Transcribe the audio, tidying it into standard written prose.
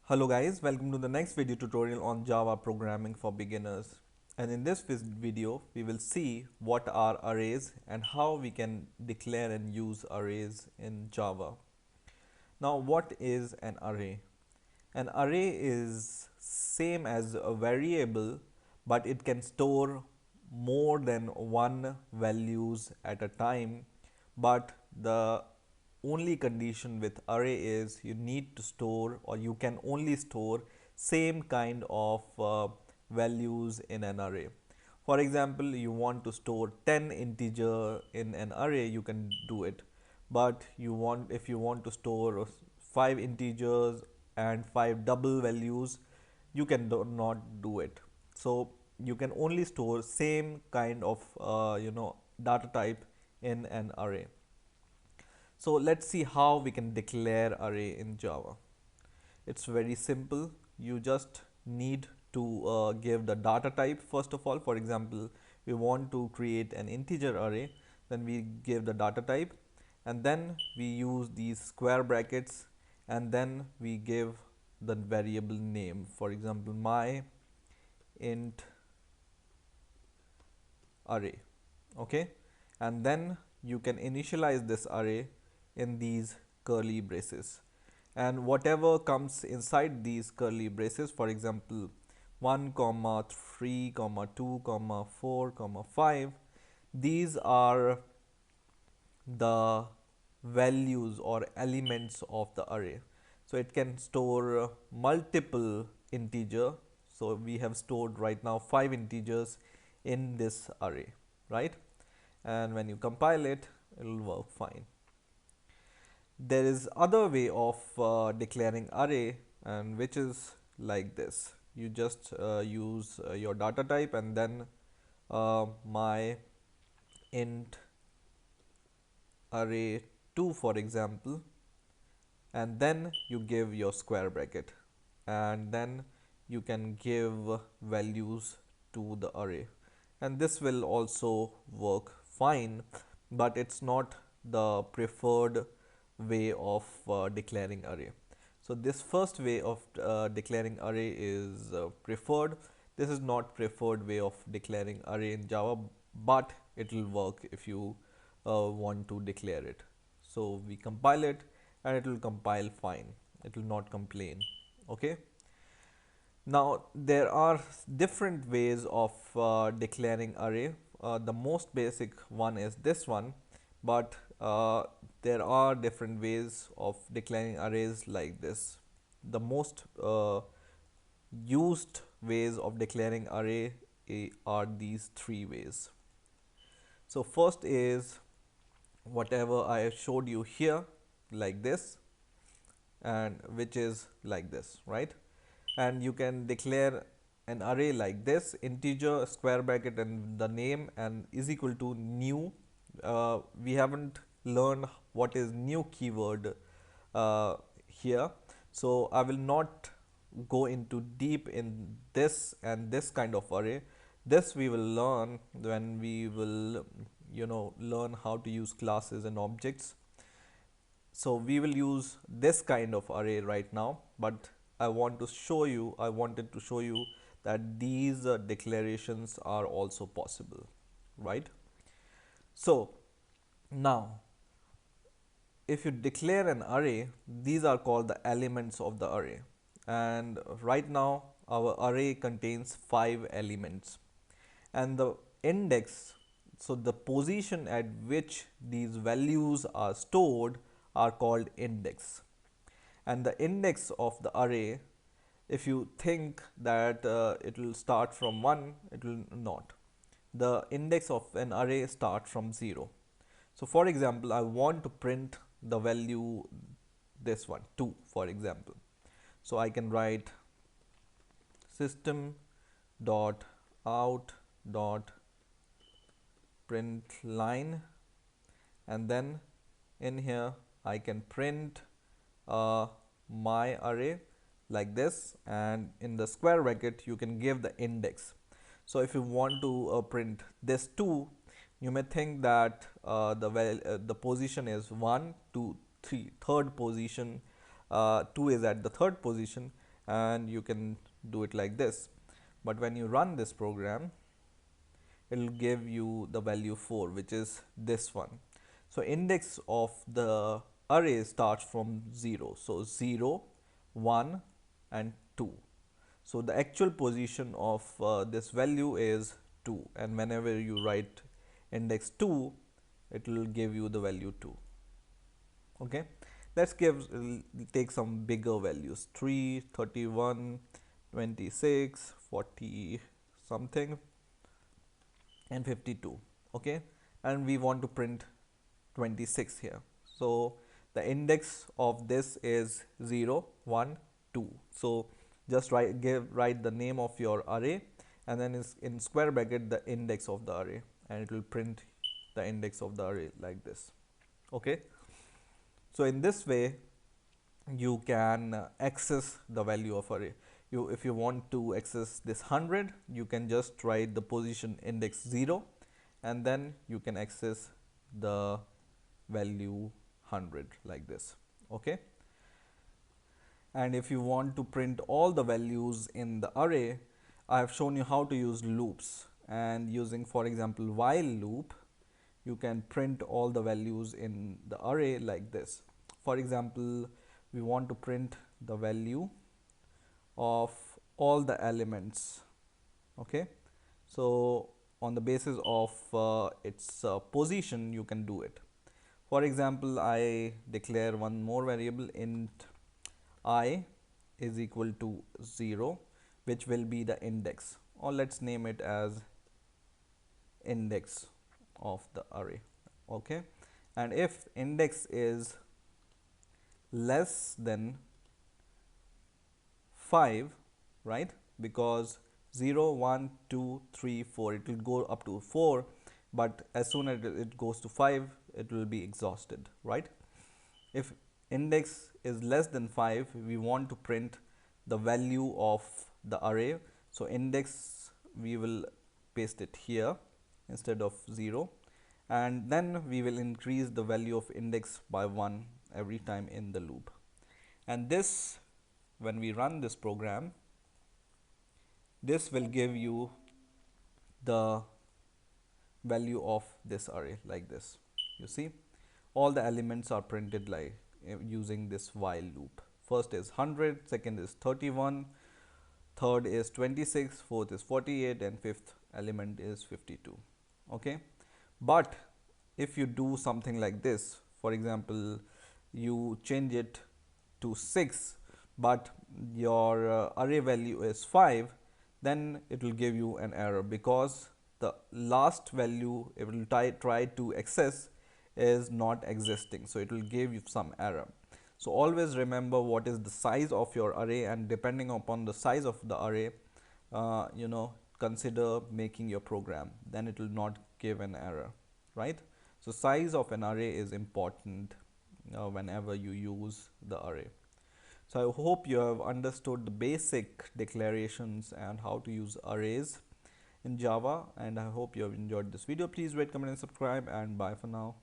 Hello guys, welcome to the next video tutorial on Java programming for beginners. And in this video, we will see what are arrays and how we can declare and use arrays in Java. Now, what is an array? An array is same as a variable, but it can store more than one values at a time. But the only condition with array is you need to store, or you can only store same kind of values in an array. For example, you want to store 10 integer in an array, you can do it. But if you want to store 5 integers and 5 double values, you can not do it. So you can only store same kind of data type in an array. So let's see how we can declare array in Java. It's very simple. You just need to give the data type first of all. For example, we want to create an integer array, then we give the data type, and then we use these square brackets, and then we give the variable name. For example, my int array. Okay, and then you can initialize this array in these curly braces, and whatever comes inside these curly braces, for example 1 comma 3 comma 2 comma 4 comma 5, these are the values or elements of the array. So it can store multiple integer. So we have stored right now 5 integers in this array, right? And when you compile it, it will work fine. There is other way of declaring array, and which is like this. You just use your data type and then my int array 2, for example, and then you give your square bracket, and then you can give values to the array, and this will also work fine, but it's not the preferred way of declaring array. So this first way of declaring array is preferred. This is not preferred way of declaring array in Java, but it will work if you want to declare it. So we compile it and it will compile fine. It will not complain. Okay. Now there are different ways of declaring array. The most basic one is this one, but there are different ways of declaring arrays like this. The most used ways of declaring array are these three ways. So first is whatever I showed you here, like this, and which is like this, right? And you can declare an array like this: integer, square bracket, and the name, and is equal to new. We haven't learned what is new keyword here, so I will not go into deep in this and this kind of array. This we will learn when we will learn how to use classes and objects. So we will use this kind of array right now, but I wanted to show you that these declarations are also possible, right? So now if you declare an array, these are called the elements of the array, and right now our array contains 5 elements, and the index, so the position at which these values are stored, are called index. And the index of the array, if you think that it will start from 1, it will not. The index of an array starts from 0. So for example, I want to print the value, this one 2, for example. So I can write system dot out dot print line, and then in here I can print my array like this, and in the square bracket you can give the index. So if you want to print this 2, you may think that the position is 1, 2, 3, third position, 2 is at the third position, and you can do it like this. But when you run this program, it will give you the value 4, which is this one. So index of the array starts from 0. So 0, 1 and 2. So the actual position of this value is 2, and whenever you write index 2, it will give you the value 2. Okay, let's take some bigger values: 3, 31, 26, 40 something and 52. Okay, and we want to print 26 here. So the index of this is 0, 1, 2. So just write the name of your array, and then is in square bracket the index of the array, and it will print the index of the array like this. Okay, so in this way you can access the value of array. If you want to access this 100, you can just write the position index 0, and then you can access the value 100 like this. Okay, and if you want to print all the values in the array, I have shown you how to use loops, and using, for example, while loop, you can print all the values in the array like this. For example, we want to print the value of all the elements. Okay, so on the basis of its position, you can do it. For example, I declare one more variable, int I is equal to 0, which will be the index, or let's name it as index of the array. Okay, and if index is less than 5, right, because 0, 1, 2, 3, 4, it will go up to 4, but as soon as it goes to 5, it will be exhausted, right? If index is less than 5, we want to print the value of the array. So index, we will paste it here instead of 0, and then we will increase the value of index by 1 every time in the loop. And this, when we run this program, this will give you the value of this array like this. You see, all the elements are printed like using this while loop. First is 100, second is 31, third is 26, fourth is 48, and fifth element is 52. Okay, but if you do something like this, for example, you change it to 6, but your array value is 5, then it will give you an error, because the last value it will try to access is not existing, so it will give you some error. So always remember what is the size of your array, and depending upon the size of the array, consider making your program, then it will not give an error, right? So size of an array is important whenever you use the array. So I hope you have understood the basic declarations and how to use arrays in Java, and I hope you have enjoyed this video. Please rate, comment and subscribe, and bye for now.